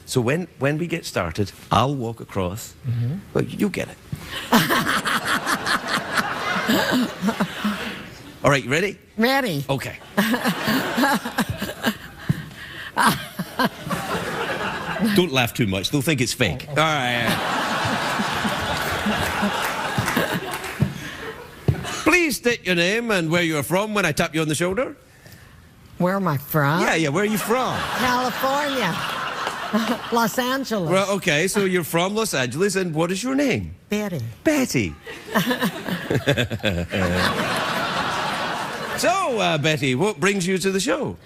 So when we get started, I'll walk across. Well, you'll get it. All right, you ready? Ready. Okay. Don't laugh too much. They'll think it's fake. All right. Please state your name and where you are from when I tap you on the shoulder. Where am I from? Yeah, where are you from? California. Los Angeles. Well, okay, so you're from Los Angeles, and what is your name? Betty. Betty. So, Betty, what brings you to the show?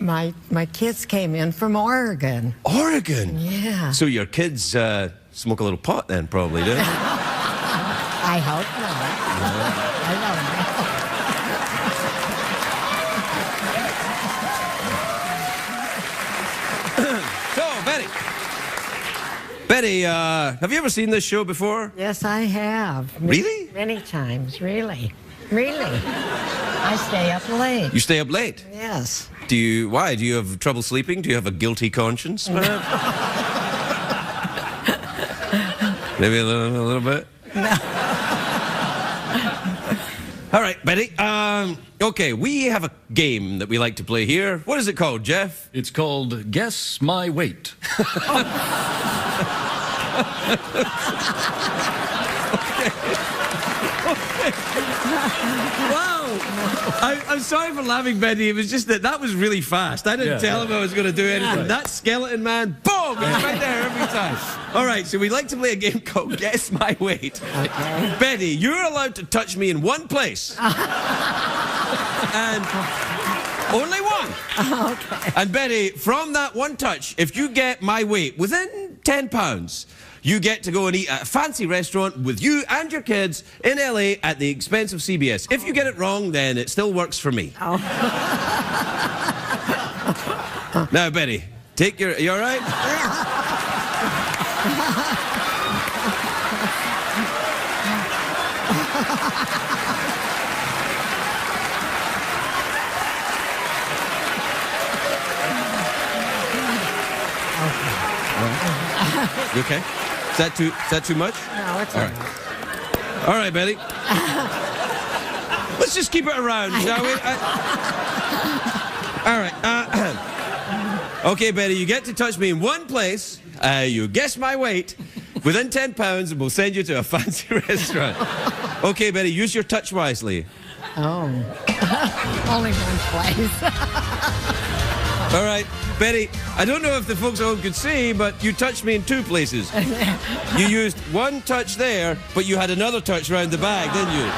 My kids came in from Oregon. Oregon? Yeah. So your kids smoke a little pot then, probably, do they? I hope not. I don't know. So, Betty, have you ever seen this show before? Yes, I have. Really? Many times, really. Really. I stay up late. You stay up late? Yes. Why? Do you have trouble sleeping? Do you have a guilty conscience, perhaps? Maybe a little bit? No. All right, Betty. Okay, we have a game that we like to play here. What is it called, Jeff? It's called Guess My Weight. Wow. I'm sorry for laughing, Betty. It was just that was really fast. I didn't tell him I was going to do anything. Right. That skeleton man, boom, he's right there every time. All right, so we like to play a game called Guess My Weight. Okay. Betty, you're allowed to touch me in one place. And only one. Okay. And Betty, from that one touch, if you get my weight within 10 pounds, you get to go and eat at a fancy restaurant with you and your kids in LA at the expense of CBS. If you get it wrong, then it still works for me. Oh. Now, Betty, you all right? You okay? Is that too much? No, it's all right. All right, Betty. Let's just keep it around, shall we? All right. Okay, Betty, you get to touch me in one place. You guess my weight within 10 pounds, and we'll send you to a fancy restaurant. Okay, Betty, use your touch wisely. Oh. Only one place. All right, Betty, I don't know if the folks at home could see, but you touched me in two places. You used one touch there, but you had another touch around the bag, didn't you?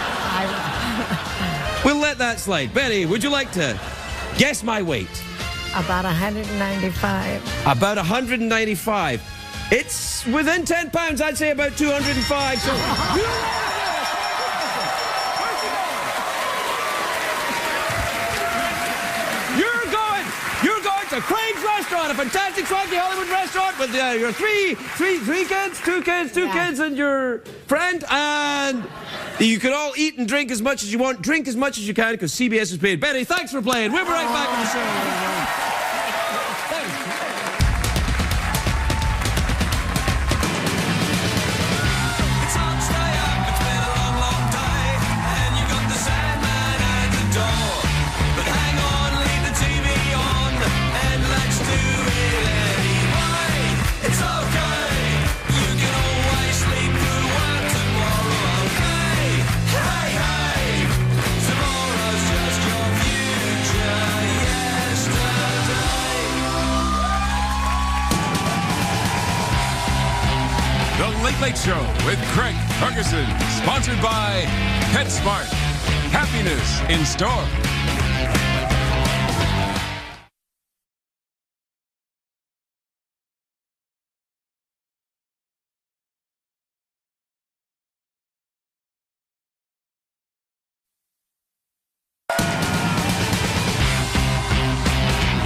We'll let that slide. Betty, would you like to guess my weight? About 195. About 195. It's within 10 pounds, I'd say about 205. So You're going to Craig's restaurant, a fantastic swanky Hollywood restaurant with your three kids, two kids and your friend, and you can all eat and drink as much as you want, drink as much as you can, because CBS is paid. Betty, thanks for playing. We'll be right back on the show. Late Late Show with Craig Ferguson, sponsored by PetSmart. Happiness in store.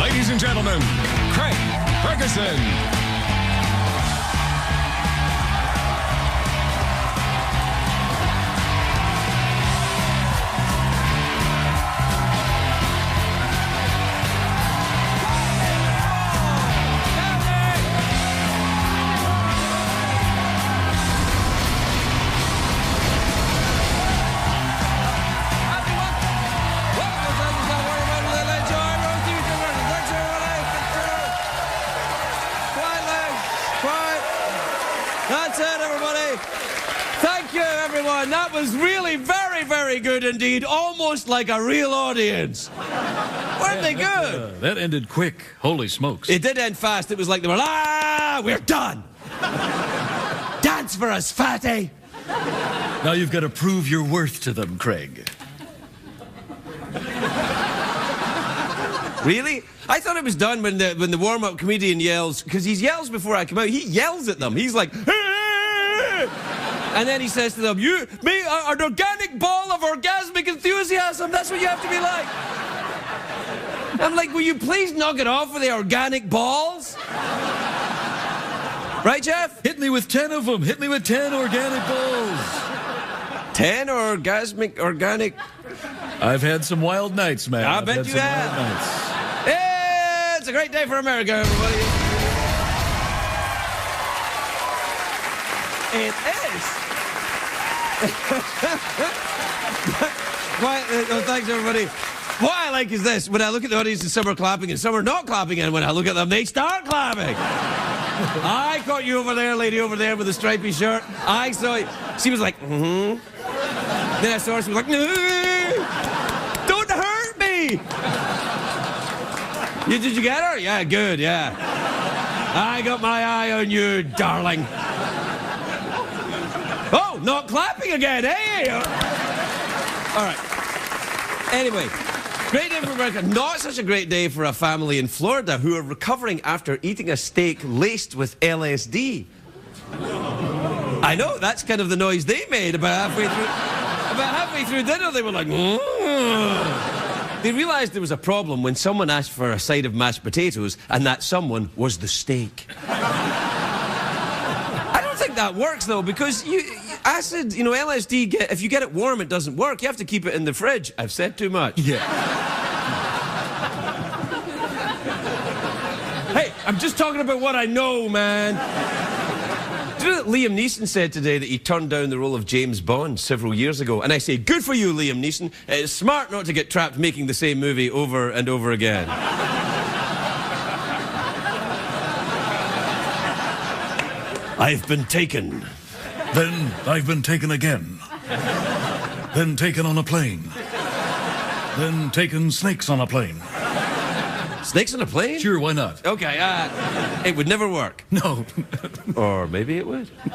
Ladies and gentlemen, Craig Ferguson. Thank you, everyone. That was really very, very good indeed. Almost like a real audience. Weren't they good? That ended quick. Holy smokes. It did end fast. It was like they were, we're done. Dance for us, fatty. Now you've got to prove your worth to them, Craig. Really? I thought it was done when the warm-up comedian yells, because he yells before I come out. He yells at them. He's like, hey! And then he says to them, me, an organic ball of orgasmic enthusiasm. That's what you have to be like. I'm like, will you please knock it off with the organic balls? Right, Jeff? Hit me with 10 of them. Hit me with 10 organic balls. 10 orgasmic, organic... I've had some wild nights, man. I bet you have. Hey, it's a great day for America, everybody. It is. Thanks, everybody. What I like is this. When I look at the audience, and some are clapping and some are not clapping, and when I look at them, they start clapping. I caught you over there, lady over there with the stripy shirt. I saw it. She was like, mm-hmm. Then I saw her, she was like, no. Don't hurt me! Did you get her? Yeah, good, yeah. I got my eye on you, darling. Oh, not clapping again, eh? All right. Anyway, great day for America. Not such a great day for a family in Florida who are recovering after eating a steak laced with LSD. I know, that's kind of the noise they made about halfway through. About halfway through dinner, they were like, They realised there was a problem when someone asked for a side of mashed potatoes, and that someone was the steak. I don't think that works, though, because acid, LSD, if you get it warm, it doesn't work. You have to keep it in the fridge. I've said too much. Yeah. Hey, I'm just talking about what I know, man. Do you know that Liam Neeson said today that he turned down the role of James Bond several years ago? And I say, good for you, Liam Neeson. It's smart not to get trapped making the same movie over and over again. I've been taken. Then I've been taken again. Then taken on a plane. Then taken snakes on a plane. Snakes on a plane? Sure, why not? Okay, it would never work. No. Or maybe it would. Do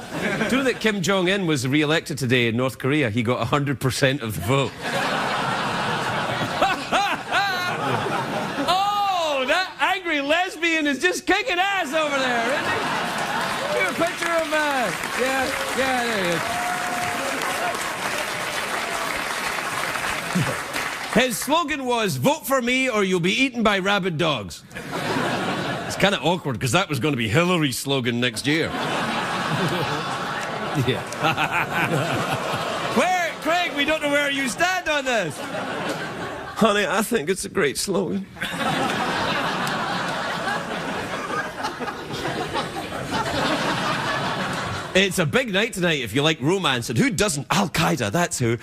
you know that Kim Jong-un was re-elected today in North Korea? He got 100% of the vote. Oh, that angry lesbian is just kicking ass over there, isn't he? Give a picture of, yeah, there he is. His slogan was, vote for me or you'll be eaten by rabid dogs. It's kind of awkward because that was going to be Hillary's slogan next year. Yeah. Craig, we don't know where you stand on this. Honey, I think it's a great slogan. It's a big night tonight if you like romance, and who doesn't? Al-Qaeda, that's who.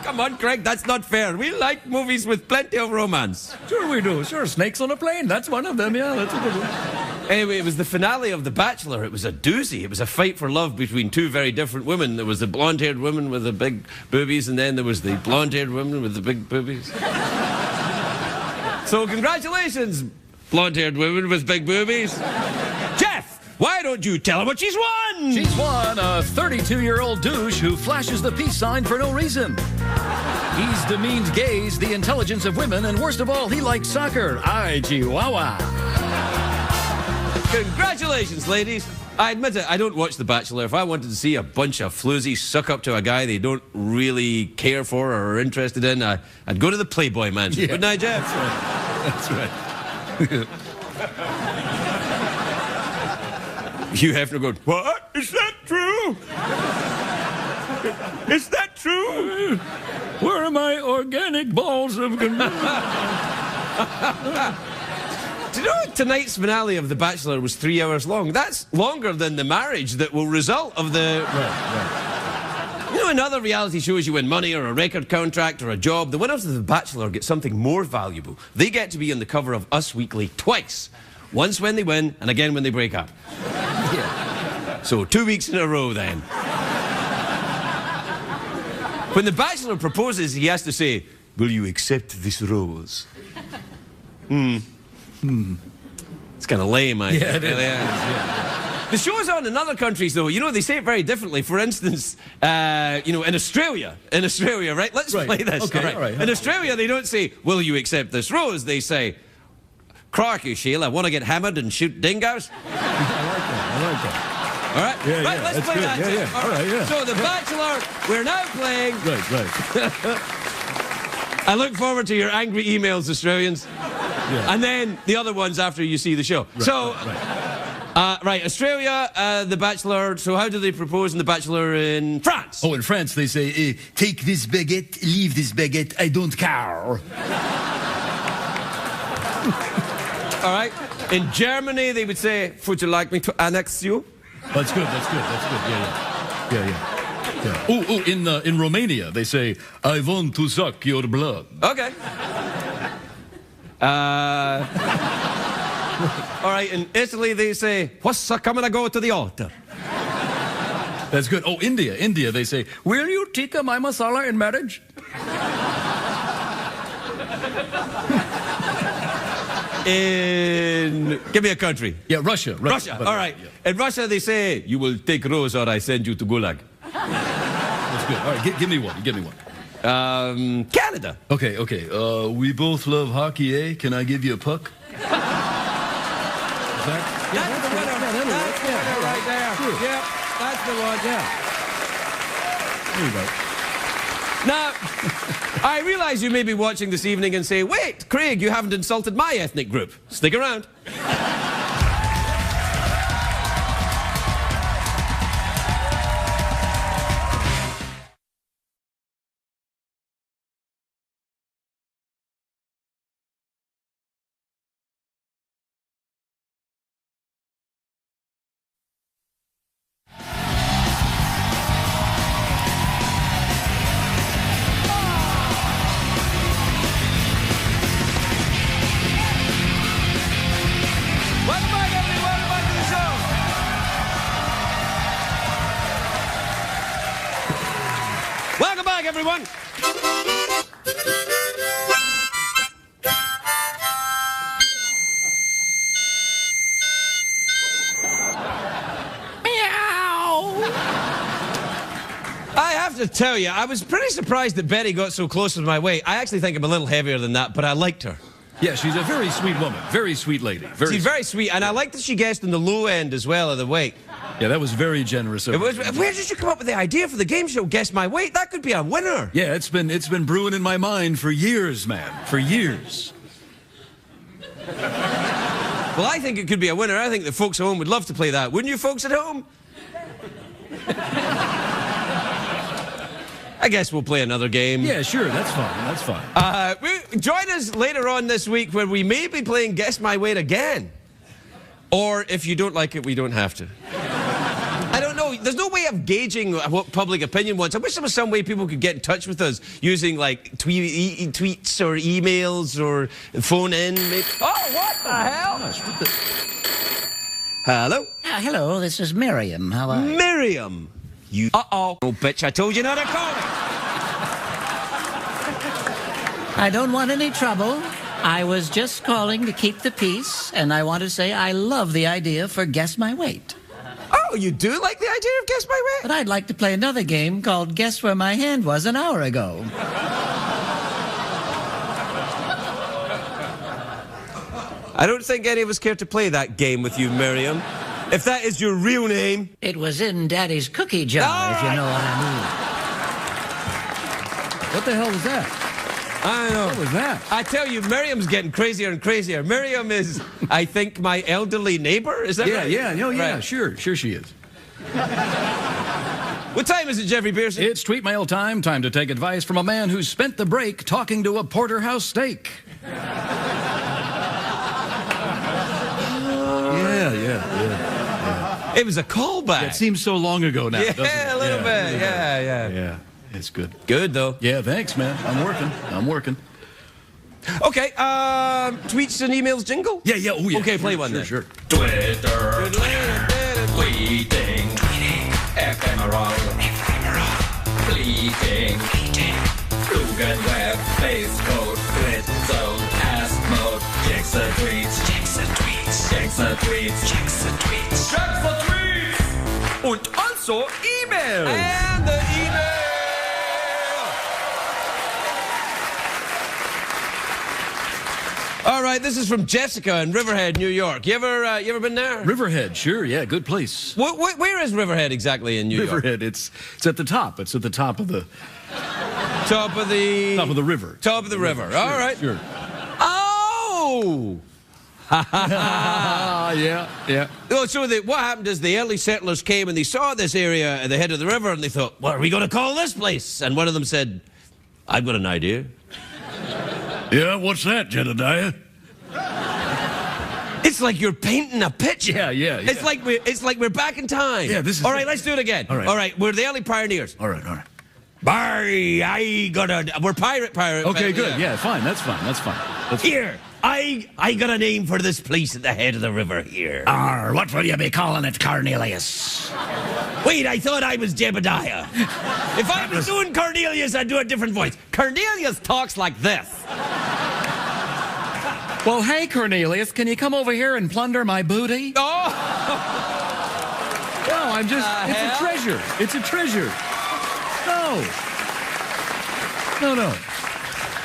Come on, Craig, that's not fair. We like movies with plenty of romance. Sure we do. Sure, snakes on a plane. That's one of them, yeah. That's a good one. Anyway, it was the finale of The Bachelor. It was a doozy. It was a fight for love between two very different women. There was the blonde-haired woman with the big boobies, and then there was the blonde-haired woman with the big boobies. So congratulations, blonde-haired women with big boobies. Jeff, why don't you tell her what she's won? She's won a 32-year-old douche who flashes the peace sign for no reason. He's demeaned gays, the intelligence of women, and worst of all, he likes soccer. Ay, Chihuahua. Congratulations, ladies. I admit it, I don't watch The Bachelor. If I wanted to see a bunch of floozies suck up to a guy they don't really care for or are interested in, I'd go to the Playboy Mansion. Yeah. Wouldn't I, Jeff? That's right. Hugh Hefner going, what? Is that true? Is that true? Where are my organic balls of... Do you know tonight's finale of The Bachelor was 3 hours long? That's longer than the marriage that will result of the... Right. You know, in other reality shows you win money or a record contract or a job. The winners of The Bachelor get something more valuable. They get to be on the cover of Us Weekly twice. Once when they win and again when they break up. Yeah. So 2 weeks in a row then. When the bachelor proposes, he has to say, "Will you accept this rose?" It's kind of lame, I think. Yeah, it is. Yeah. The show's on in other countries, though. You know, they say it very differently. For instance, you know, in Australia, right? Let's play this. Okay, all right. In Australia, they don't say, "Will you accept this rose?" They say, "Crikey, Sheila, want to get hammered and shoot dingoes?" I like that. All right? Yeah, right, yeah, let's that's play good. that. Yeah, too. yeah. All right, yeah. So, The Bachelor, we're now playing. Right. I look forward to your angry emails, Australians. Yeah. And then the other ones after you see the show. Right, Australia, The Bachelor. So how do they propose in The Bachelor in France? Oh, in France, they say, take this baguette, leave this baguette, I don't care. All right. In Germany, they would say, "Would you like me to annex you?" That's good. Yeah. Oh, in Romania, they say, I want to suck your blood. Okay. All right, in Italy, they say, "What's coming to go to the altar?" That's good. Oh, India, they say, will you tikka my masala in marriage? Give me a country. Yeah, Russia. All right. Yeah. In Russia, they say, "You will take Rose or I send you to Gulag." That's good. All right, give me one. Canada. Okay. We both love hockey, eh? Can I give you a puck? That's the winner. That's the winner right there. Sure. Yep, that's the one. Yeah. There you go. Now, I realize you may be watching this evening and say, "Wait, Craig, you haven't insulted my ethnic group." Stick around. Welcome back, everyone. I have to tell you, I was pretty surprised that Betty got so close with my weight. I actually think I'm a little heavier than that, but I liked her. Yeah, she's a very sweet woman. Very sweet lady. She's very sweet, and I like that she guessed in the low end as well of the weight. Yeah, that was very generous of her. Where did you come up with the idea for the game show, Guess My Weight? That could be a winner. Yeah, it's been brewing in my mind for years, man. For years. Well, I think it could be a winner. I think the folks at home would love to play that. Wouldn't you folks at home? I guess we'll play another game. Yeah, sure, that's fine. Join us later on this week where we may be playing Guess My Weight again. Or if you don't like it, we don't have to. I don't know. There's no way of gauging what public opinion wants. I wish there was some way people could get in touch with us using, like, tweets or emails or phone in. Maybe. Oh, what the hell? Gosh, Hello? Hello, this is Miriam. How are you? Miriam. You. Uh-oh. Oh, bitch, I told you not to call me. I don't want any trouble. I was just calling to keep the peace, and I want to say I love the idea for Guess My Weight. Oh, you do like the idea of Guess My Weight? But I'd like to play another game called Guess Where My Hand Was an Hour Ago. I don't think any of us care to play that game with you, Miriam. If that is your real name. It was in Daddy's cookie jar, if you know what I mean. what the hell was that? I know. What was that? I tell you, Miriam's getting crazier and crazier. Miriam is, I think, my elderly neighbor. Is that right? Yeah, Right. sure she is. What time is it, Jeffrey Pearson? It's tweet mail time. Time to take advice from a man who spent the break talking to a porterhouse steak. Yeah. It was a callback. It seems so long ago now, doesn't it? Yeah, a little bit. Yeah. Yeah, it's good. Good, though. Yeah, thanks, man. I'm working. Okay, tweets and emails jingle? Yeah. Oh, yeah. Okay, play one then. Sure. Tweeting, ephemeral. Fleeting. Flugenweb, base code, grid zone, ask mode, checks the tweets, checks the tweets, checks the tweets, checks the tweets, checks the tweets, Und also email. And the email. All right, this is from Jessica in Riverhead, New York. You ever been there? Riverhead, sure, yeah, good place. Where is Riverhead exactly in New York? Riverhead, it's at the top. It's at the top of the Top of the river. Top of the river. Sure, All right. Sure. Oh. Yeah. Oh, so what happened is the early settlers came and they saw this area at the head of the river and they thought, what are we going to call this place? And one of them said, I've got an idea. Yeah, what's that, Jedediah? It's like you're painting a picture. Yeah. It's like we're back in time. Yeah, this is all right. Let's do it again. All right. All right. We're the early pioneers. All right. We're pirate. Okay, good. Yeah, fine. That's fine. Here, I got a name for this place at the head of the river here. What will you be calling it, Cornelius? Wait, I thought I was Jebediah. If I was doing Cornelius, I'd do a different voice. Cornelius talks like this. Well, hey, Cornelius, can you come over here and plunder my booty? Oh! No, I'm just, it's a treasure. It's a treasure. No.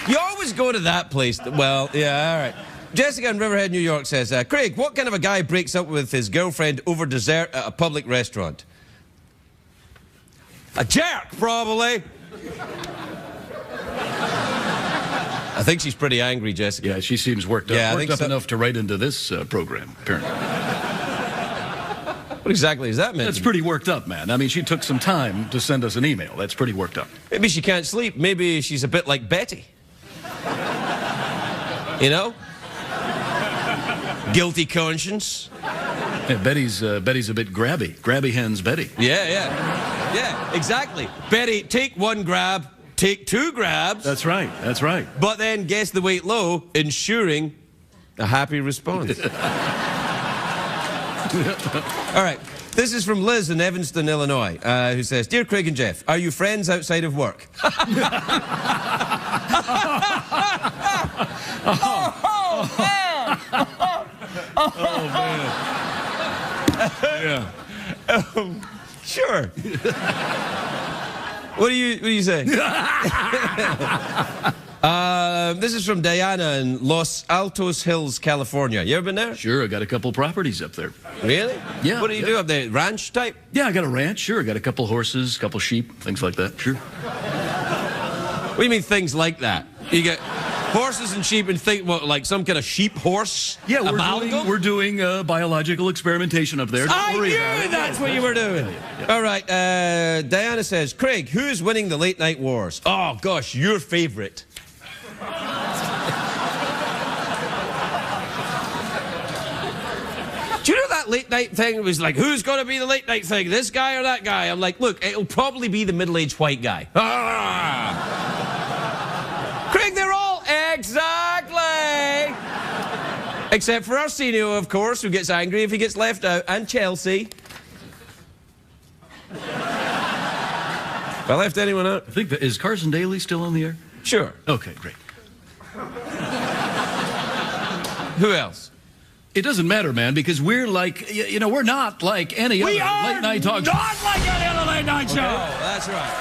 You always go to that place. Well, yeah, all right. Jessica in Riverhead, New York says, Craig, what kind of a guy breaks up with his girlfriend over dessert at a public restaurant? A jerk, probably. I think she's pretty angry, Jessica. Yeah, she seems worked up. Yeah, worked up enough to write into this program, apparently. What exactly does that mean? That's pretty worked up, man. I mean, she took some time to send us an email. That's pretty worked up. Maybe she can't sleep. Maybe she's a bit like Betty. You know? Guilty conscience. Yeah, Betty's a bit grabby. Grabby hands Betty. Yeah, exactly. Betty, take one grab, take two grabs. That's right. But then guess the weight low, ensuring a happy response. All right. This is from Liz in Evanston, Illinois, who says, Dear Craig and Jeff, are you friends outside of work? Oh, man. Yeah. Sure. What do you say? This is from Diana in Los Altos Hills, California. You ever been there? Sure, I got a couple properties up there. Really? Yeah. What do you do up there? Ranch type? Yeah, I got a ranch. Sure, I got a couple horses, couple sheep, things like that. Sure. What do you mean things like that? You get horses and sheep and think, what, like some kind of sheep horse? Yeah, amalgam? we're doing biological experimentation up there. I knew that's what you were doing. Yeah. All right, Diana says, Craig, who's winning the late night wars? Oh, gosh, your favorite. Do you know that late night thing? It was like, who's going to be the late night thing? This guy or that guy? I'm like, look, it'll probably be the middle-aged white guy. Craig, they're all exactly. Except for Arsenio, of course, who gets angry if he gets left out, and Chelsea. If I left anyone out? I think is Carson Daly still on the air? Sure. Okay, great. Who else? It doesn't matter, man, because we're like, you know, we're not like any other late night talk show. Not like any other late night show. Oh, that's right.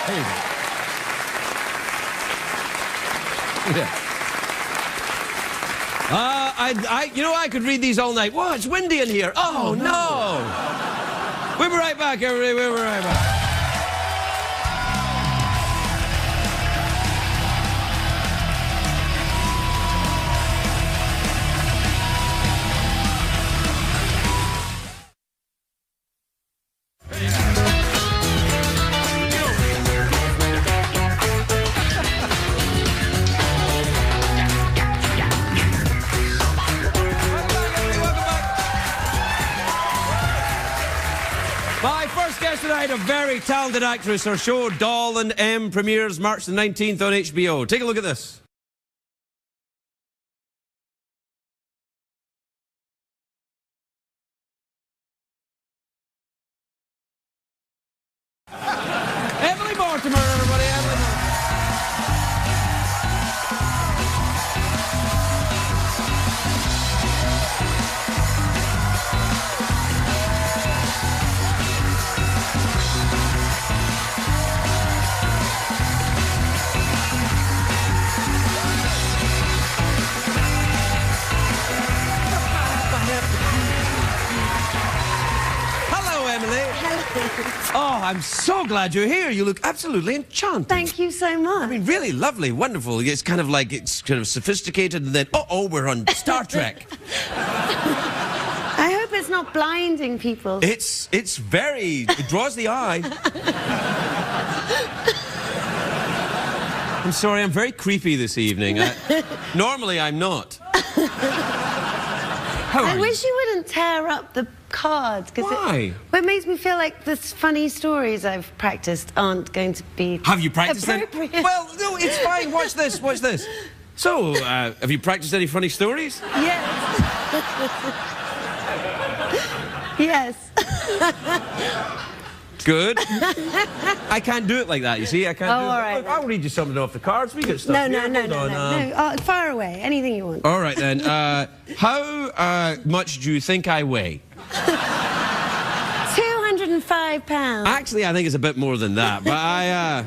Hey. Yeah. I could read these all night. Whoa, it's windy in here. Oh, no. We'll be right back, everybody. We'll be right back. My first guest tonight, a very talented actress. Her show, Doll and M, premieres March the 19th on HBO. Take a look at this. Emily Mortimer, everybody. Emily Mortimer. Hello, Emily. Oh, I'm so glad you're here. You look absolutely enchanting. Thank you so much. I mean, really lovely, wonderful. It's kind of like, it's kind of sophisticated, and then, oh, we're on Star Trek. I hope it's not blinding people. It's very, it draws the eye. I'm sorry, I'm very creepy this evening. Normally, I'm not. How are I you? wish you wouldn't tear up the cards. Why? It makes me feel like the funny stories I've practiced aren't going to be Have you practiced any? appropriate. Well, no, it's fine. Watch this, watch this. So, have you practiced any funny stories? Yes. Yes. Good. I can't do it like that, you see. I can't do it. all right. Look, I'll read you something off the cards. We got stuff No, here. no, Hold no, on, no, no. Oh, far away. Anything you want. All right, then. How much do you think I weigh? 205 pounds. Actually, I think it's a bit more than that. Well,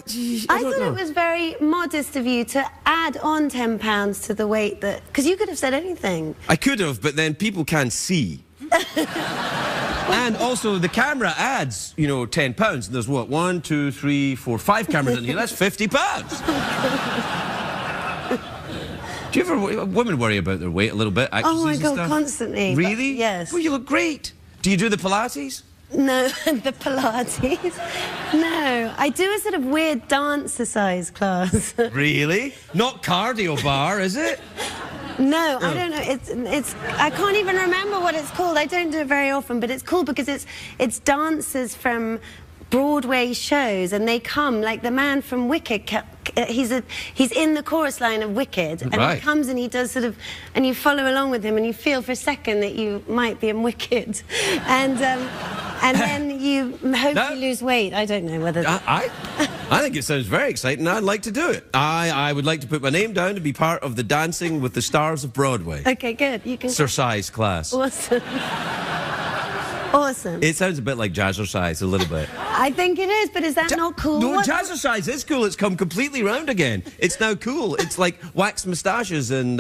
gee, I don't thought know. it was very modest of you to add on 10 pounds to the weight that... Because you could have said anything. I could have, but then people can't see. And also, the camera adds, 10 pounds. And there's what, 1, 2, 3, 4, 5 cameras in here. That's 50 pounds. Do you ever, women worry about their weight a little bit? Oh my actresses and God, stuff? constantly. Really? Yes. Well, you look great. Do you do the Pilates? No, the Pilates. No, I do a sort of weird dancer-size class. Really? Not cardio bar, is it? No, I don't know. It's. I can't even remember what it's called. I don't do it very often, but it's cool because it's dancers from Broadway shows, and they come like the man from Wicked. He's in the chorus line of Wicked, and Right. he comes and he does sort of, and you follow along with him, and you feel for a second that you might be in Wicked, and then you hopefully lose weight. I don't know whether. I think it sounds very exciting. I'd like to do it. I would like to put my name down to be part of the Dancing with the Stars of Broadway. Okay, good. You can. Exercise class. Awesome. Awesome. It sounds a bit like jazzercise, a little bit. I think it is, but is that not cool? No, What- jazzercise is cool. It's come completely round again. It's now cool. It's like wax moustaches and,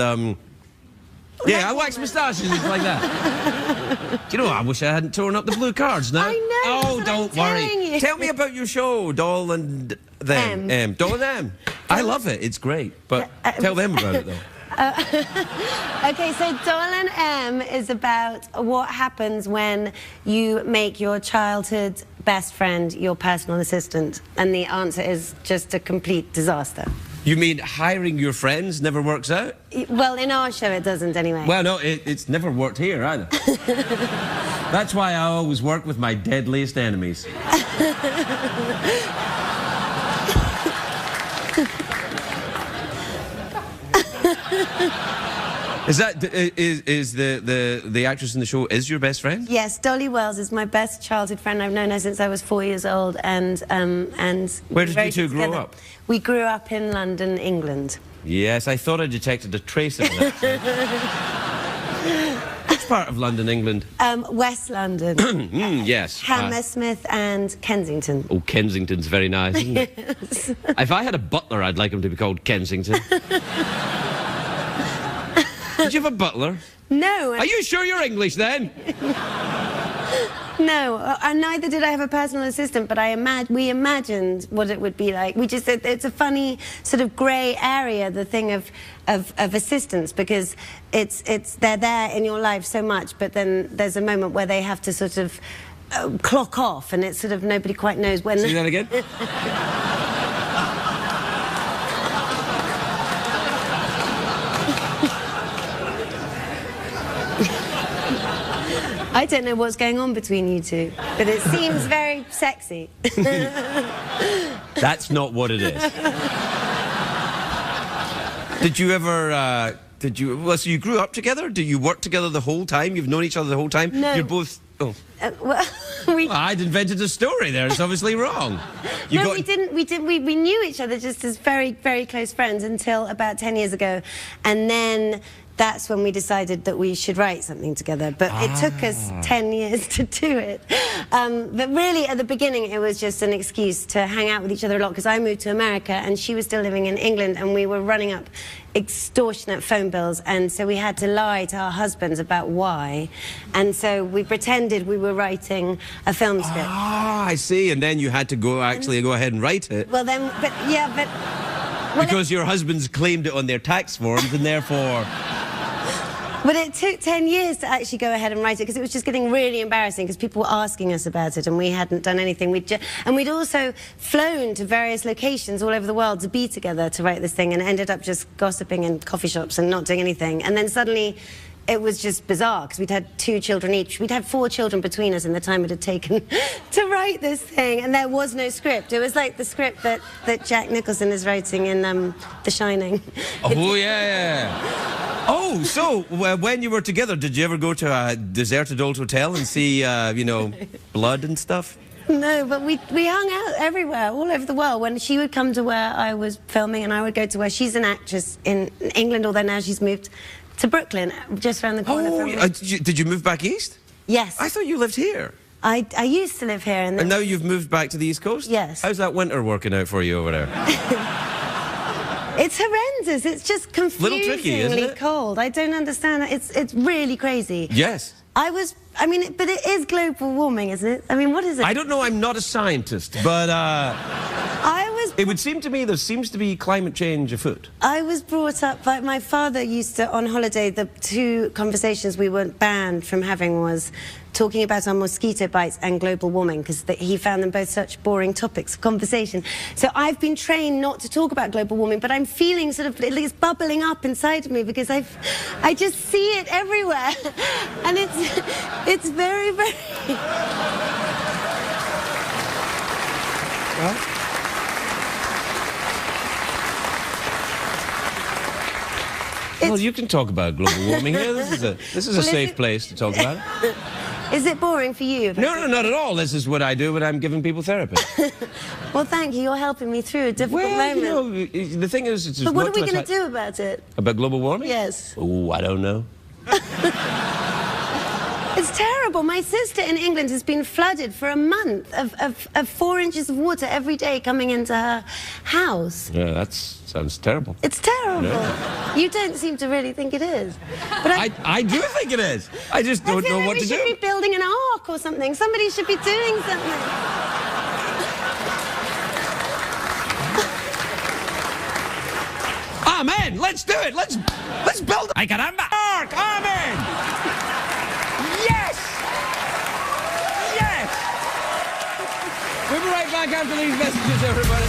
yeah, I wax moustaches. It's like that. Do you know, I wish I hadn't torn up the blue cards now. I know, Oh, that's what don't I'm worry. telling you. Tell me about your show, Doll and Them. M. Doll and Them. I love it. It's great. But tell them about it, though. Okay, so Darrin M is about what happens when you make your childhood best friend your personal assistant, and the answer is just a complete disaster. You mean hiring your friends never works out? Well, in our show it doesn't anyway. Well, no, it's never worked here either. That's why I always work with my deadliest enemies. Is the actress in the show is your best friend? Yes, Dolly Wells is my best childhood friend. I've known her since I was 4 years old, and Where did very you two grow together. up? We grew up in London, England. Yes, I thought I detected a trace of that. Which part of London, England? West London. Yes. Hammersmith and Kensington. Oh, Kensington's very nice, isn't it? Yes. If I had a butler, I'd like him to be called Kensington. Did you have a butler? No. Are you sure you're English, then? No, and neither did I have a personal assistant, but we imagined what it would be like. We just, it's a funny sort of grey area, the thing of assistants, because they're there in your life so much, but then there's a moment where they have to sort of clock off, and it's sort of nobody quite knows when. Say that again? I don't know what's going on between you two, but it seems very sexy. That's not what it is. Did you ever, well, so you grew up together? Did you work together the whole time? You've known each other the whole time? No. You're both, Oh. Well, I'd invented a story there. It's obviously wrong. We didn't. We knew each other just as very, very close friends until about 10 years ago, and then that's when we decided that we should write something together. But it took us 10 years to do it. But really, at the beginning, it was just an excuse to hang out with each other a lot, because I moved to America and she was still living in England, and we were running up extortionate phone bills, and so we had to lie to our husbands about why, and so we pretended we were writing a film script. Ah, I see. And then you had to go ahead and write it. Well then, because your husbands claimed it on their tax forms, and therefore... But it took 10 years to actually go ahead and write it, because it was just getting really embarrassing, because people were asking us about it and we hadn't done anything. And we'd also flown to various locations all over the world to be together to write this thing, and ended up just gossiping in coffee shops and not doing anything. And then suddenly it was just bizarre, because we'd had 2 children each. We'd had 4 children between us in the time it had taken to write this thing, and there was no script. It was like the script that Jack Nicholson is writing in The Shining. Oh, yeah. Oh, so when you were together, did you ever go to a deserted old hotel and see, you know, blood and stuff? No, but we hung out everywhere, all over the world. When she would come to where I was filming, and I would go to where she's an actress in England, although now she's moved to Brooklyn, just around the corner from me. Did you move back east? Yes. I thought you lived here. I used to live here. And now you've moved back to the East Coast? Yes. How's that winter working out for you over there? It's horrendous. It's just confusingly Little tricky, isn't it? cold. I don't understand. It's really crazy. Yes. I mean, but it is global warming, isn't it? I mean, what is it? I don't know. I'm not a scientist, but it would seem to me there seems to be climate change afoot. I was brought up by my father. Used to, on holiday, the 2 conversations we weren't banned from having was talking about our mosquito bites and global warming, because he found them both such boring topics of conversation. So I've been trained not to talk about global warming, but I'm feeling sort of it's bubbling up inside of me, because I just see it everywhere, and it's very, very... Well, you can talk about global warming here. This is a safe place to talk about it. Is it boring for you? No, not at all. This is what I do when I'm giving people therapy. Well, thank you. You're helping me through a difficult moment. You know, the thing is... It's but what are we going to do about it? About global warming? Yes. Oh, I don't know. It's terrible. My sister in England has been flooded for a month of 4 inches of water every day coming into her house. Yeah, that sounds terrible. It's terrible. Yeah. You don't seem to really think it is. But I do think it is. I just don't know what to do. We should be building an ark or something. Somebody should be doing something. Amen. Let's do it. Let's build an ark. Amen. Yes! Yes! We'll be right back after these messages, everybody.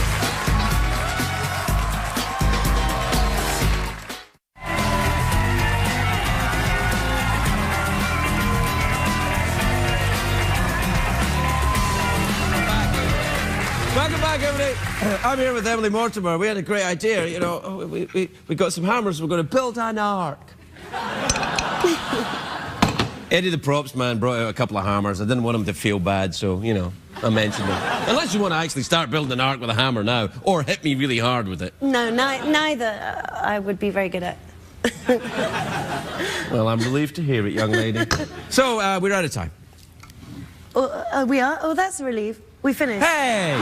Welcome back, everybody. I'm here with Emily Mortimer. We had a great idea, you know. We got some hammers. We're going to build an ark. Eddie the props man brought out a couple of hammers. I didn't want him to feel bad, so, you know, I mentioned it. Unless you want to actually start building an ark with a hammer now, or hit me really hard with it. No, neither I would be very good at. Well, I'm relieved to hear it, young lady. So, we're out of time. We are? Oh, that's a relief. We finished. Hey!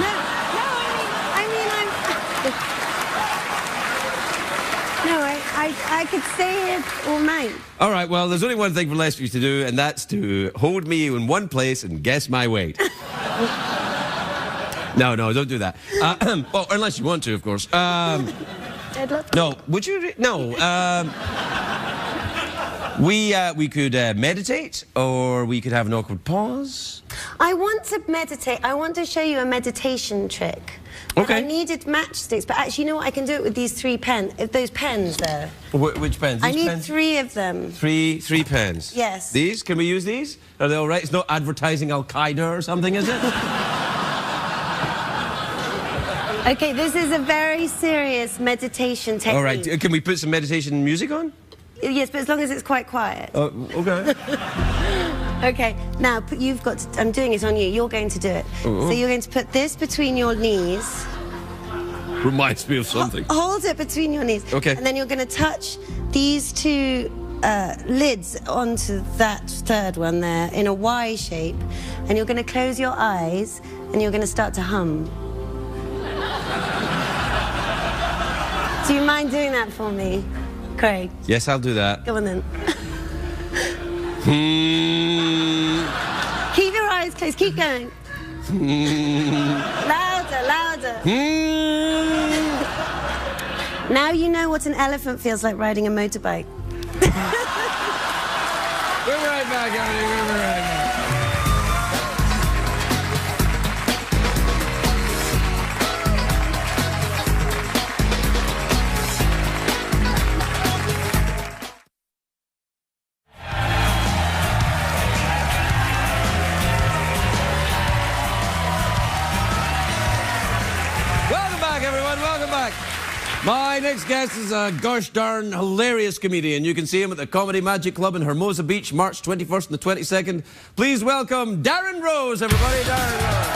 I could stay here all night. All right, well, there's only one thing left for you to do, and that's to hold me in one place and guess my weight. No, don't do that. Well, unless you want to, of course. I'd love to. No, would you? No. We could meditate, or we could have an awkward pause. I want to meditate. I want to show you a meditation trick. Okay. I needed matchsticks, but actually, you know what? I can do it with these 3 pens. Those pens there. Which pens? I need 3 of them. Three pens. Yes. These? Can we use these? Are they all right? It's not advertising Al Qaeda or something, is it? Okay, this is a very serious meditation technique. All right. Can we put some meditation music on? Yes, but as long as it's quite quiet. Okay. Okay, now you've got to, I'm doing it on you. You're going to do it. So you're going to put this between your knees. Reminds me of something. Hold it between your knees. Okay. And then you're going to touch these two lids onto that third one there in a Y shape. And you're going to close your eyes and you're going to start to hum. Do you mind doing that for me, Craig? Yes, I'll do that. Go on then. Keep your eyes closed. Keep going. Louder, louder. Now you know what an elephant feels like riding a motorbike. We're right back, everybody. We're right back. My next guest is a gosh darn hilarious comedian. You can see him at the Comedy Magic Club in Hermosa Beach, March 21st and the 22nd. Please welcome Darrin Rose, everybody. Darrin Rose.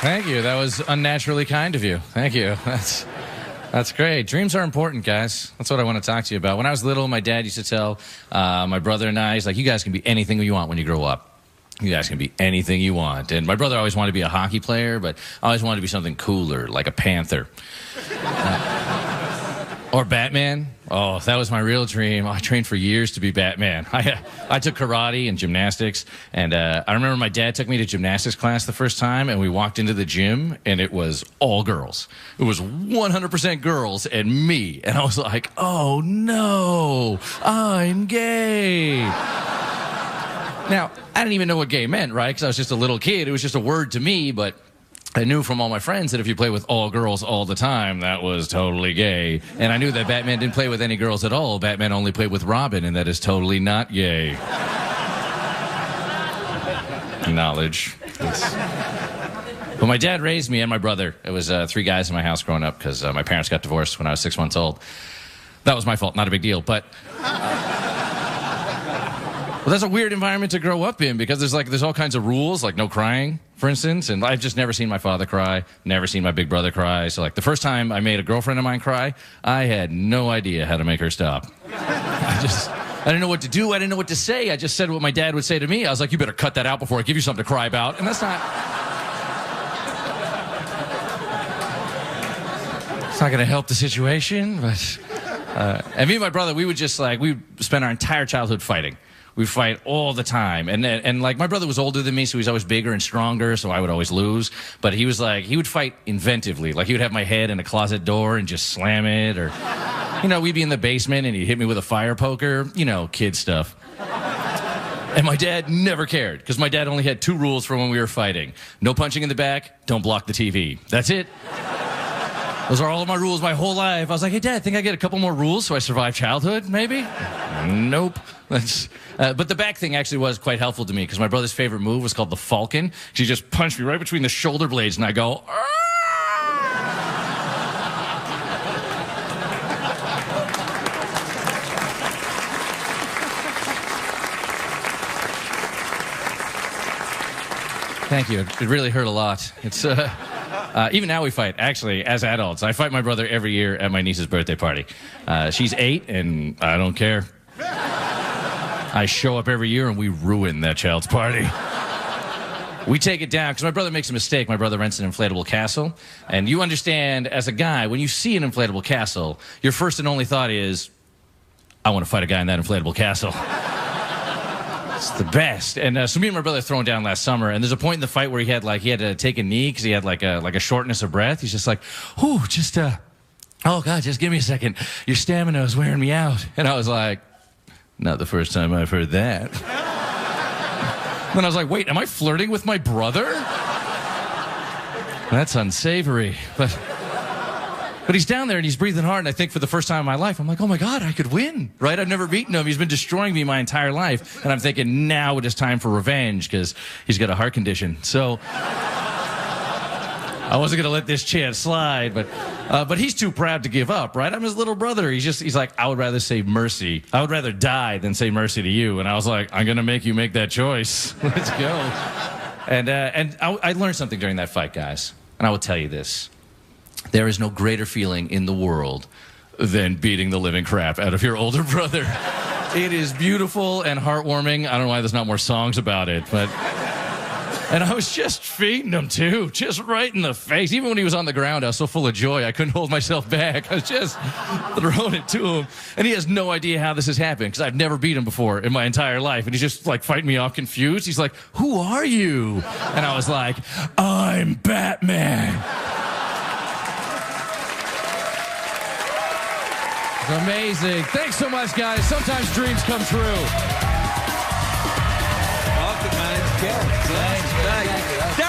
Thank you. That was unnaturally kind of you. Thank you. That's great. Dreams are important, guys. That's what I want to talk to you about. When I was little, my dad used to tell my brother and I, he's like, you guys can be anything you want when you grow up. You guys can be anything you want. And my brother always wanted to be a hockey player, but I always wanted to be something cooler, like a panther. Or Batman. Oh, that was my real dream. I trained for years to be Batman. I took karate and gymnastics, and I remember my dad took me to gymnastics class the first time, and we walked into the gym, and it was all girls. It was 100% girls and me, and I was like, oh no, I'm gay. Now, I didn't even know what gay meant, right? Because I was just a little kid. It was just a word to me, but I knew from all my friends that if you play with all girls all the time, that was totally gay. And I knew that Batman didn't play with any girls at all. Batman only played with Robin, and that is totally not gay. Knowledge. But my dad raised me and my brother. It was 3 guys in my house growing up because my parents got divorced when I was 6 months old. That was my fault, not a big deal, but... Well, that's a weird environment to grow up in because there's all kinds of rules, like no crying, for instance. And I've just never seen my father cry, never seen my big brother cry. So like the first time I made a girlfriend of mine cry, I had no idea how to make her stop. I didn't know what to do. I didn't know what to say. I just said what my dad would say to me. I was like, you better cut that out before I give you something to cry about. And that's not... It's not going to help the situation, but... and me and my brother, we would spend our entire childhood fighting. We fight all the time. And like, my brother was older than me, so he was always bigger and stronger, so I would always lose. But he was like, he would fight inventively. Like, he would have my head in a closet door and just slam it. Or, you know, we'd be in the basement and he'd hit me with a fire poker. You know, kid stuff. And my dad never cared, because my dad only had 2 rules for when we were fighting. No punching in the back, don't block the TV. That's it. Those are all of my rules my whole life. I was like, hey, Dad, think I get a couple more rules so I survive childhood, maybe? Nope. But the back thing actually was quite helpful to me, because my brother's favorite move was called the Falcon. She just punched me right between the shoulder blades, and I go, Aah! Thank you. It really hurt a lot. It's... even now we fight, actually, as adults. I fight my brother every year at my niece's birthday party. She's 8, and I don't care. I show up every year, and we ruin that child's party. We take it down, because my brother makes a mistake. My brother rents an inflatable castle. And you understand, as a guy, when you see an inflatable castle, your first and only thought is, I want to fight a guy in that inflatable castle. It's the best. And so me and my brother throwing down last summer, and there's a point in the fight where he had to take a knee because he had like a shortness of breath. He's just like, oh God, just give me a second. Your stamina is wearing me out. And I was like, not the first time I've heard that. Then I was like, wait, am I flirting with my brother? That's unsavory. But But he's down there and he's breathing hard, and I think for the first time in my life, I'm like, oh my God, I could win, right? I've never beaten him. He's been destroying me my entire life. And I'm thinking, now it is time for revenge because he's got a heart condition. So I wasn't going to let this chance slide, but he's too proud to give up, right? I'm his little brother. He's like, I would rather say mercy. I would rather die than say mercy to you. And I was like, I'm going to make you make that choice. Let's go. And I learned something during that fight, guys. And I will tell you this. There is no greater feeling in the world than beating the living crap out of your older brother. It is beautiful and heartwarming. I don't know why there's not more songs about it, but... And I was just feeding him, too, just right in the face. Even when he was on the ground, I was so full of joy, I couldn't hold myself back. I was just throwing it to him. And he has no idea how this has happened, because I've never beat him before in my entire life. And he's just, like, fighting me off confused. He's like, who are you? And I was like, I'm Batman. It's amazing. Thanks so much, guys. Sometimes dreams come true. Thanks.